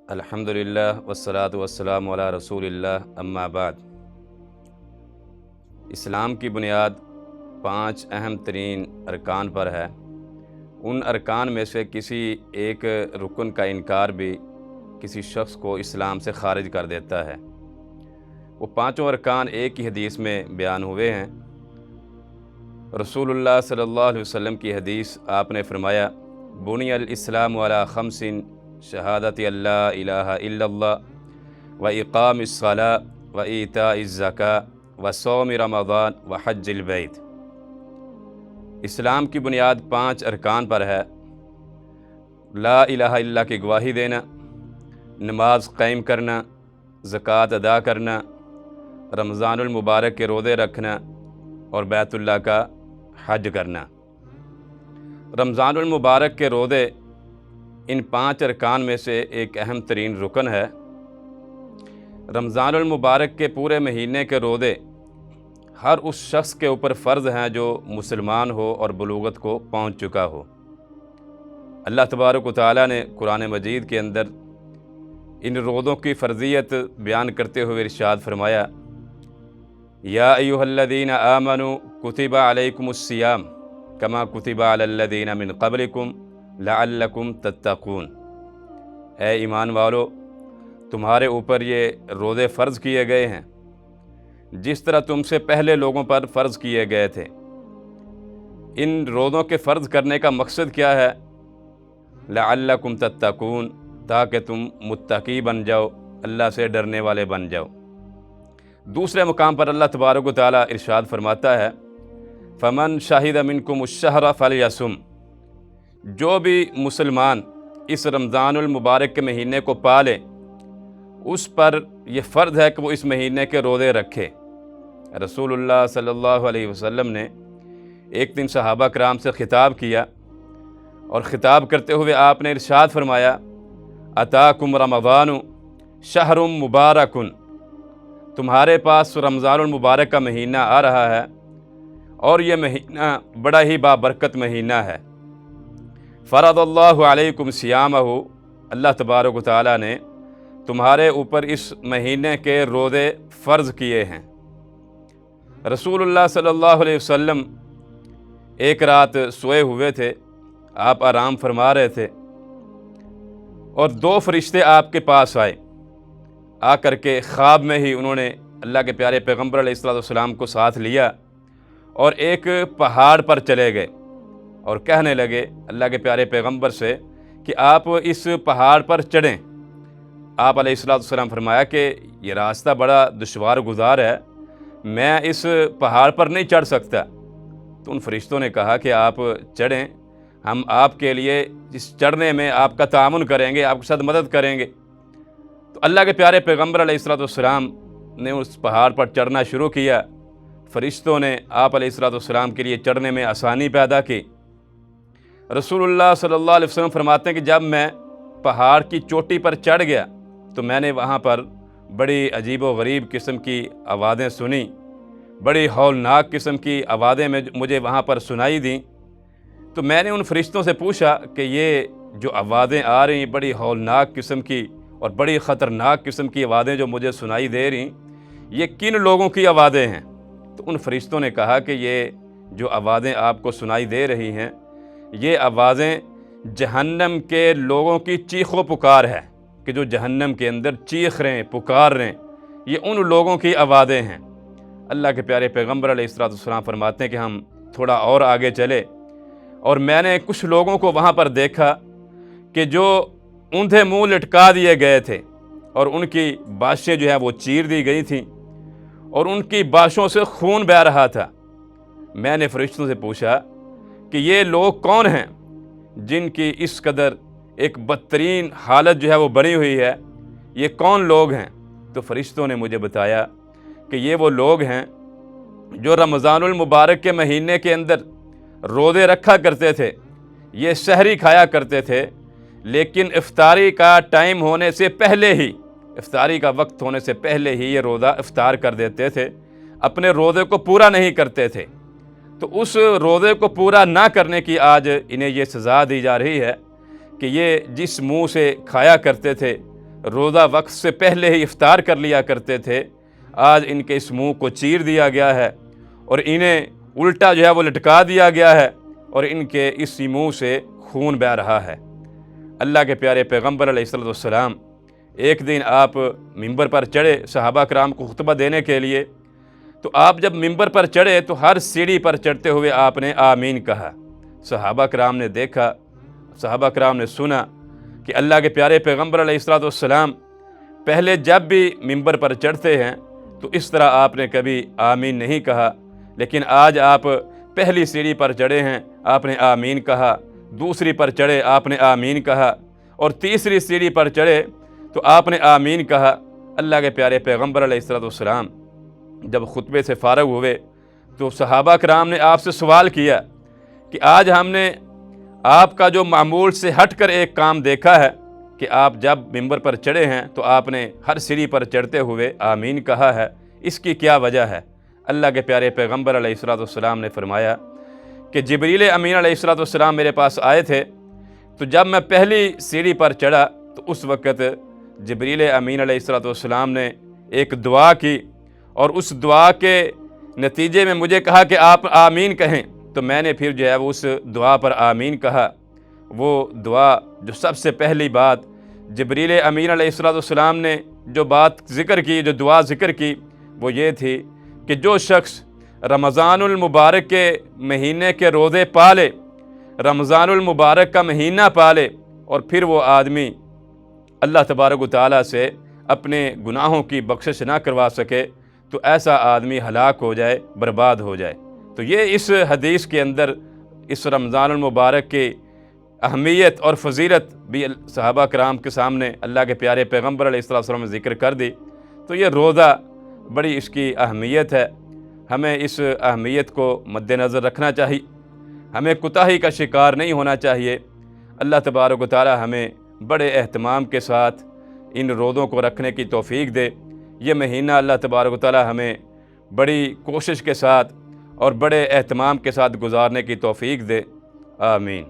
الحمدللہ والصلاۃ والسلام علی رسول اللہ اما بعد۔ اسلام کی بنیاد 5 اہم ترین ارکان پر ہے۔ ان ارکان میں سے کسی ایک رکن کا انکار بھی کسی شخص کو اسلام سے خارج کر دیتا ہے۔ وہ 5 ارکان ایک ہی حدیث میں بیان ہوئے ہیں۔ رسول اللہ صلی اللہ علیہ وسلم کی حدیث، آپ نے فرمایا، بنی الاسلام علی 5 شہادت اللہ الہ الا اللہ و اقام الصلاۃ و ایتاء الزکاۃ و صوم رمضان و حج البیت۔ اسلام کی بنیاد 5 ارکان پر ہے۔ لا الہ الا اللہ کی گواہی دینا، نماز قائم کرنا، زکوٰۃ ادا کرنا، رمضان المبارک کے روزے رکھنا اور بیت اللہ کا حج کرنا۔ رمضان المبارک کے روزے ان 5 ارکان میں سے ایک اہم ترین رکن ہے۔ رمضان المبارک کے پورے مہینے کے روزے ہر اس شخص کے اوپر فرض ہیں جو مسلمان ہو اور بلوغت کو پہنچ چکا ہو۔ اللہ تبارک و تعالیٰ نے قرآن مجید کے اندر ان روزوں کی فرضیت بیان کرتے ہوئے ارشاد فرمایا، یا ایھا الذین آمنوا کتب علیکم الصیام کما کتب علی الذین من قبلکم لعلکم تتقون۔ اے ایمان والو، تمہارے اوپر یہ روزے فرض کیے گئے ہیں جس طرح تم سے پہلے لوگوں پر فرض کیے گئے تھے۔ ان روزوں کے فرض کرنے کا مقصد کیا ہے؟ لعلکم تتقون، تاکہ تم متقی بن جاؤ، اللہ سے ڈرنے والے بن جاؤ۔ دوسرے مقام پر اللہ تبارک و تعالیٰ ارشاد فرماتا ہے، فمن شہد منکم الشہر فلیصم۔ جو بھی مسلمان اس رمضان المبارک کے مہینے کو پالے، اس پر یہ فرض ہے کہ وہ اس مہینے کے روزے رکھے۔ رسول اللہ صلی اللہ علیہ وسلم نے ایک دن صحابہ کرام سے خطاب کیا، اور خطاب کرتے ہوئے آپ نے ارشاد فرمایا، اتاکم رمضان شہر مبارک، تمہارے پاس رمضان المبارک کا مہینہ آ رہا ہے، اور یہ مہینہ بڑا ہی بابرکت مہینہ ہے۔ فرض اللہ علیکم صیامہ، اللہ تبارک و تعالیٰ نے تمہارے اوپر اس مہینے کے روزے فرض کیے ہیں۔ رسول اللہ صلی اللہ علیہ وسلم ایک رات سوئے ہوئے تھے، آپ آرام فرما رہے تھے، اور 2 فرشتے آپ کے پاس آئے۔ آ کر کے خواب میں ہی انہوں نے اللہ کے پیارے پیغمبر علیہ السلام کو ساتھ لیا اور ایک پہاڑ پر چلے گئے، اور کہنے لگے اللہ کے پیارے پیغمبر سے کہ آپ اس پہاڑ پر چڑھیں۔ آپ علیہ السلام فرمایا کہ یہ راستہ بڑا دشوار گزار ہے، میں اس پہاڑ پر نہیں چڑھ سکتا۔ تو ان فرشتوں نے کہا کہ آپ چڑھیں، ہم آپ کے لیے اس چڑھنے میں آپ کا تعاون کریں گے، آپ کے ساتھ مدد کریں گے۔ تو اللہ کے پیارے پیغمبر علیہ السلام نے اس پہاڑ پر چڑھنا شروع کیا۔ فرشتوں نے آپ علیہ السلام کے لیے چڑھنے میں آسانی پیدا کی۔ رسول اللہ صلی اللہ علیہ وسلم فرماتے ہیں کہ جب میں پہاڑ کی چوٹی پر چڑھ گیا تو میں نے وہاں پر بڑی عجیب و غریب قسم کی آوازیں سنیں، بڑی ہولناک قسم کی آوازیں مجھے وہاں پر سنائی دیں۔ تو میں نے ان فرشتوں سے پوچھا کہ یہ جو آوازیں آ رہی ہیں بڑی ہولناک قسم کی اور بڑی خطرناک قسم کی آوازیں جو مجھے سنائی دے رہی، یہ کن لوگوں کی آوازیں ہیں؟ تو ان فرشتوں نے کہا کہ یہ جو آوازیں آپ کو سنائی دے رہی ہیں، یہ آوازیں جہنم کے لوگوں کی چیخ و پکار ہے، کہ جو جہنم کے اندر چیخ رہے ہیں، پکار رہے ہیں، یہ ان لوگوں کی آوازیں ہیں۔ اللہ کے پیارے پیغمبر علیہ السلام فرماتے ہیں کہ ہم تھوڑا اور آگے چلے، اور میں نے کچھ لوگوں کو وہاں پر دیکھا کہ جو اوندھے منہ لٹکا دیے گئے تھے، اور ان کی باشیں جو ہیں وہ چیر دی گئی تھیں، اور ان کی باشوں سے خون بہہ رہا تھا۔ میں نے فرشتوں سے پوچھا کہ یہ لوگ کون ہیں جن کی اس قدر ایک بدترین حالت جو ہے وہ بنی ہوئی ہے؟ یہ کون لوگ ہیں؟ تو فرشتوں نے مجھے بتایا کہ یہ وہ لوگ ہیں جو رمضان المبارک کے مہینے کے اندر روزے رکھا کرتے تھے، یہ سحری کھایا کرتے تھے، لیکن افطاری کا ٹائم ہونے سے پہلے ہی، افطاری کا وقت ہونے سے پہلے ہی یہ روزہ افطار کر دیتے تھے، اپنے روزے کو پورا نہیں کرتے تھے۔ تو اس روزے کو پورا نہ کرنے کی آج انہیں یہ سزا دی جا رہی ہے کہ یہ جس منہ سے کھایا کرتے تھے روزہ وقت سے پہلے ہی افطار کر لیا کرتے تھے، آج ان کے اس منہ کو چیر دیا گیا ہے اور انہیں الٹا جو ہے وہ لٹکا دیا گیا ہے اور ان کے اسی منہ سے خون بہہ رہا ہے۔ اللہ کے پیارے پیغمبر علیہ السلام ایک دن آپ ممبر پر چڑھے صحابہ کرام کو خطبہ دینے کے لیے، تو آپ جب ممبر پر چڑھے تو ہر سیڑھی پر چڑھتے ہوئے آپ نے آمین کہا۔ صحابہ کرام نے دیکھا، صحابہ کرام نے سنا کہ اللہ کے پیارے پیغمبر علیہ السلام پہلے جب بھی ممبر پر چڑھتے ہیں تو اس طرح آپ نے کبھی آمین نہیں کہا، لیکن آج آپ پہلی سیڑھی پر چڑھے ہیں، آپ نے آمین کہا، دوسری پر چڑھے آپ نے آمین کہا، اور تیسری سیڑھی پر چڑھے تو آپ نے آمین کہا۔ اللہ کے پیارے پیغمبر علیہ السلام جب خطبے سے فارغ ہوئے تو صحابہ کرام نے آپ سے سوال کیا کہ آج ہم نے آپ کا جو معمول سے ہٹ کر ایک کام دیکھا ہے کہ آپ جب ممبر پر چڑھے ہیں تو آپ نے ہر سیڑھی پر چڑھتے ہوئے آمین کہا ہے، اس کی کیا وجہ ہے؟ اللہ کے پیارے پیغمبر علیہ السلام نے فرمایا کہ جبریل امین علیہ السلام میرے پاس آئے تھے، تو جب میں پہلی سیڑھی پر چڑھا تو اس وقت جبریل امین علیہ السلام نے ایک دعا کی اور اس دعا کے نتیجے میں مجھے کہا کہ آپ آمین کہیں، تو میں نے پھر جو ہے وہ اس دعا پر آمین کہا۔ وہ دعا جو سب سے پہلی بات جبریل امین علیہ السلام نے جو بات ذکر کی، جو دعا ذکر کی، وہ یہ تھی کہ جو شخص رمضان المبارک کے مہینے کے روزے پالے، رمضان المبارک کا مہینہ پالے، اور پھر وہ آدمی اللہ تبارک و تعالیٰ سے اپنے گناہوں کی بخشش نہ کروا سکے تو ایسا آدمی ہلاک ہو جائے، برباد ہو جائے۔ تو یہ اس حدیث کے اندر اس رمضان المبارک کی اہمیت اور فضیلت بھی صحابہ کرام کے سامنے اللہ کے پیارے پیغمبر علیہ السلام نے ذکر کر دی۔ تو یہ روزہ بڑی اس کی اہمیت ہے، ہمیں اس اہمیت کو مد نظر رکھنا چاہیے، ہمیں کوتاہی کا شکار نہیں ہونا چاہیے۔ اللہ تبارک و تعالی ہمیں بڑے اہتمام کے ساتھ ان روزوں کو رکھنے کی توفیق دے۔ یہ مہینہ اللہ تبارک و تعالی ہمیں بڑی کوشش کے ساتھ اور بڑے اہتمام کے ساتھ گزارنے کی توفیق دے، آمین۔